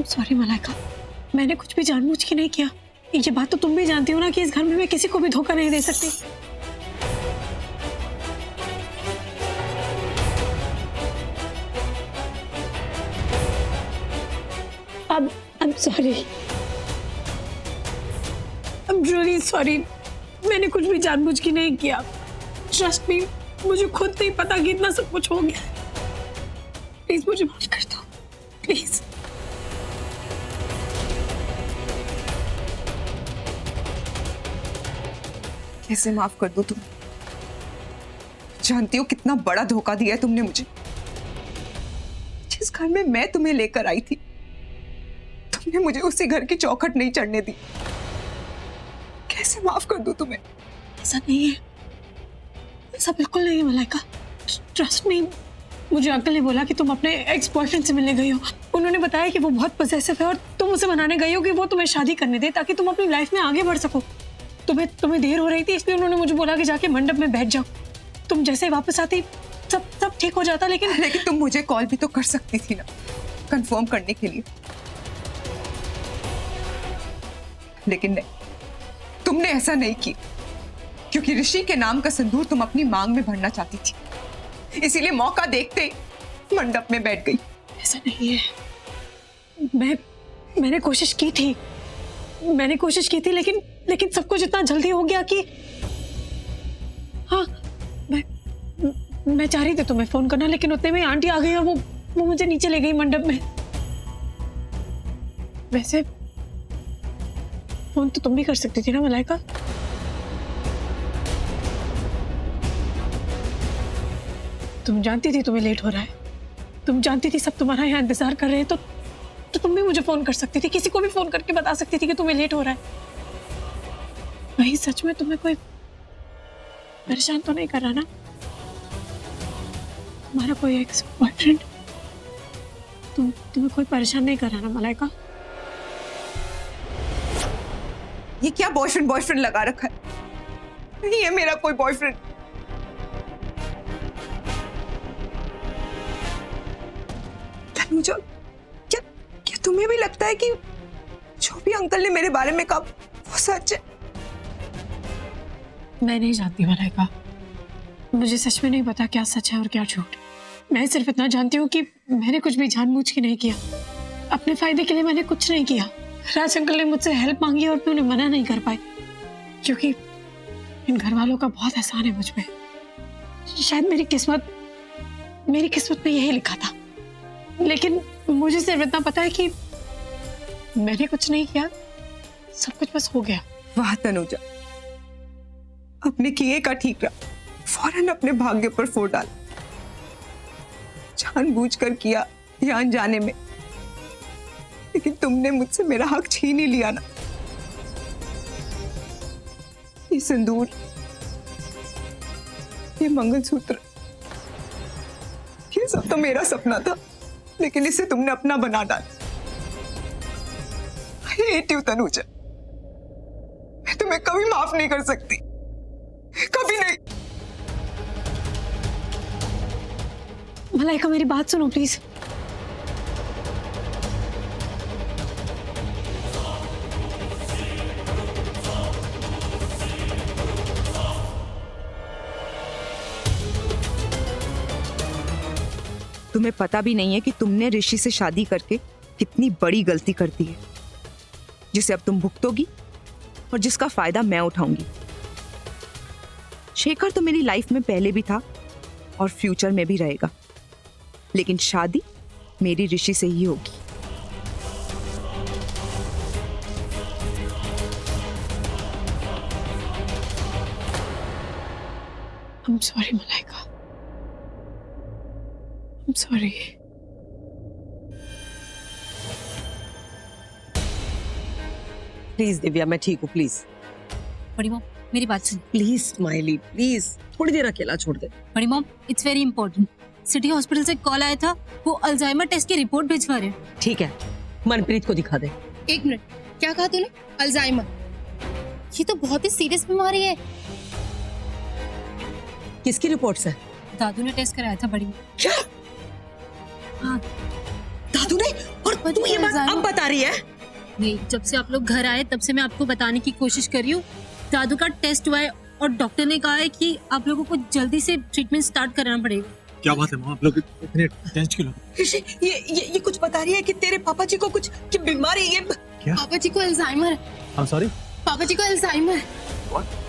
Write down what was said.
Sorry Malaika, मैंने कुछ भी जानबूझ के नहीं किया। ये बात तो तुम भी जानती हो ना कि इस घर में मैं किसी को भी धोखा नहीं दे सकती। अब I'm sorry, I'm really sorry। मैंने कुछ भी जानबूझ के नहीं किया। ट्रस्ट मी, मुझे खुद नहीं पता कि इतना सब कुछ हो गया। प्लीज मुझे माफ कर दो, प्लीज। कैसे माफ कर दूं तुम? जानती हो कितना बड़ा धोखा दिया है तुमने मुझे। जिस घर में मैं तुम्हें लेकर आई थी, तुमने मुझे उसी घर की चौखट नहीं चढ़ने दी। कैसे माफ कर दूं तुम्हें? ऐसा नहीं है, ऐसा बिल्कुल नहीं है मलाइका। ट्रस्ट मी, मुझे अंकल ने बोला कि तुम अपने एक्स बॉयफ्रेंड से मिलने गई हो। उन्होंने बताया कि वो बहुत पॉसेसिव है और तुम उसे मनाने गई हो कि वो तुम्हें शादी करने दे ताकि तुम अपनी लाइफ में आगे बढ़ सको। तुम्हें देर हो रही थी, इसलिए उन्होंने मुझे बोला कि जाके मंडप में बैठ जाओ। तुम जैसे वापस आती सब ठीक हो जाता। लेकिन तुम मुझे कॉल भी तो कर सकती थी ना, कंफर्म करने के लिए। लेकिन नहीं, तुमने ऐसा नहीं किया, क्योंकि ऋषि के नाम का सिंदूर तुम अपनी मांग में भरना चाहती थी। इसीलिए मौका देखते ही मंडप में बैठ गई। ऐसा नहीं है, मैंने कोशिश की थी, लेकिन सब कुछ इतना जल्दी हो गया कि हाँ, मैं चाह रही थी तुम्हें फोन करना, लेकिन उतने में आंटी आ गई और वो मुझे नीचे ले गई मंडप में। वैसे फोन तो तुम भी कर सकती थी ना मलाइका। तुम जानती थी तुम्हें लेट हो रहा है, तुम जानती थी सब तुम्हारा यहाँ इंतजार कर रहे हैं, तो तुम भी मुझे फोन कर सकती थी, किसी को भी फोन करके बता सकती थी कि तुम्हें लेट हो रहा है। वही, सच में तुम्हें कोई परेशान तो नहीं कर रहा ना? तुम्हारा कोई एक्स बॉयफ्रेंड तुम्हें कोई परेशान नहीं कर रहा ना मलाइका? ये क्या बॉयफ्रेंड लगा रखा है? नहीं है मेरा कोई बॉयफ्रेंड। तनुजा, क्या तुम्हें भी लगता है कि जो भी अंकल ने मेरे बारे में कहा वो सच है? मैं नहीं जानती मलाइका, मुझे सच में नहीं पता क्या सच है और क्या झूठ। मैं सिर्फ इतना जानती हूँ कि मैंने कुछ भी जानबूझ के नहीं किया। अपने फायदे के लिए मैंने कुछ नहीं किया। राज अंकल ने मुझसे हेल्प मांगी और मैं उन्हें मना नहीं कर पाई, क्योंकि इन घर वालों का बहुत एहसान है मुझ पे। शायद मेरी किस्मत में यही लिखा था, लेकिन मुझे सिर्फ इतना पता है कि मैंने कुछ नहीं किया, सब कुछ बस हो गया। वाह तनुजा, अपने किए का ठीक रहा, फौरन अपने भाग्य पर फोड़ डाल। जानबूझकर किया या अनजाने में, लेकिन तुमने मुझसे मेरा हक छीन ही लिया ना। ये सिंदूर, ये मंगलसूत्र, ये सब तो मेरा सपना था, लेकिन इसे तुमने अपना बना डाला। I hate you तनुजा, मैं तुम्हें कभी माफ नहीं कर सकती, कभी नहीं। मलाइका, मेरी बात सुनो प्लीज। तुम्हें पता भी नहीं है कि तुमने ऋषि से शादी करके कितनी बड़ी गलती कर दी है, जिसे अब तुम भुगतोगी और जिसका फायदा मैं उठाऊंगी। शेखर तो मेरी लाइफ में पहले भी था और फ्यूचर में भी रहेगा, लेकिन शादी मेरी ऋषि से ही होगी। I'm sorry Malaika, I'm sorry। Please Divya, मैं ठीक हूँ, प्लीज। बड़ी मॉम, मेरी बात सुन। प्लीज स्माइली, प्लीज थोड़ी देर अकेला छोड़ दे। बड़ी mom, it's very important. City hospital से कॉल आया था, वो अल्जाइमर टेस्ट की रिपोर्ट भिजवा रहे हैं। ठीक है, मनप्रीत को दिखा दे। एक मिनट, क्या कहा तूने? अल्जाइमर? ये तो बहुत ही सीरियस बीमारी है। किसकी रिपोर्ट्स है? दादू ने टेस्ट कराया था बड़ी मॉम। क्या? हाँ। दादू ने? और पापा जी तू ये को बात अब अल्जाइमर। बता रही है? नहीं, जब से आप लोग घर आए तब से मैं आपको बताने की कोशिश कर रही हूँ। दादू का टेस्ट हुआ है और डॉक्टर ने कहा है कि आप लोगों को जल्दी से ट्रीटमेंट स्टार्ट करना पड़ेगा। क्या बात है माँ, आप लोग इतने टेंस क्यों लोग? ऋषि, ये कुछ बता रही है कि तेरे पापा जी को कुछ की बीमारी ये पापा जी को अल्जाइमर है। I'm sorry? पापा जी को अल्जाइमर है।